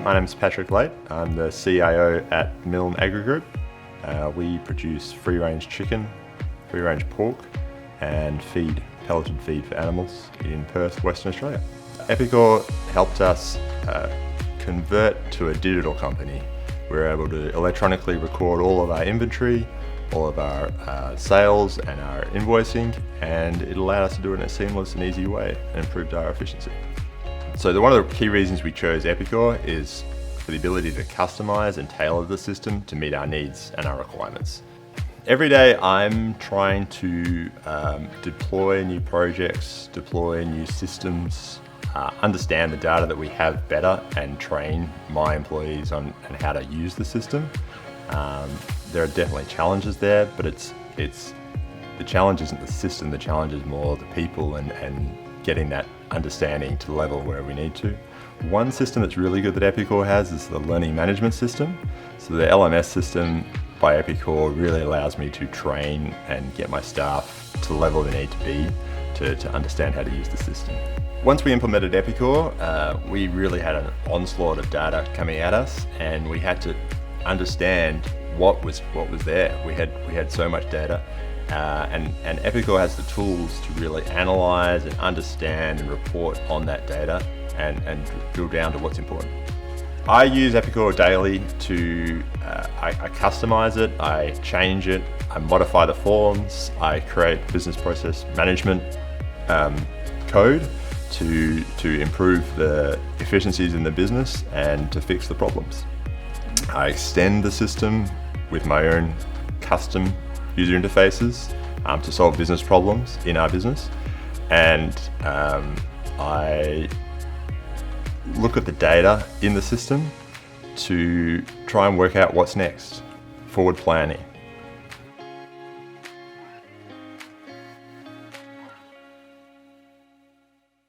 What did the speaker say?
My name is Patrick Late. I'm the CIO at Milne Agrigroup. We produce free-range chicken, free-range pork, and pelleted feed for animals in Perth, Western Australia. Epicor helped us convert to a digital company. We were able to electronically record all of our inventory, all of our sales and our invoicing, and it allowed us to do it in a seamless and easy way and improved our efficiency. So one of the key reasons we chose Epicor is for the ability to customize and tailor the system to meet our needs and our requirements. Every day I'm trying to deploy new projects, deploy new systems, understand the data that we have better, and train my employees on how to use the system. There are definitely challenges there, but the challenge isn't the system, the challenge is more the people and getting that understanding to the level where we need to. One system that's really good that Epicor has is the learning management system. So the LMS system by Epicor really allows me to train and get my staff to the level they need to be to understand how to use the system. Once we implemented Epicor, we really had an onslaught of data coming at us, and we had to understand what was there. We had so much data. And Epicor has the tools to really analyze and understand and report on that data and drill down to what's important. I use Epicor daily to, I customize it, I change it, I modify the forms, I create business process management code to improve the efficiencies in the business and to fix the problems. I extend the system with my own custom user interfaces to solve business problems in our business, and I look at the data in the system to try and work out what's next, forward planning.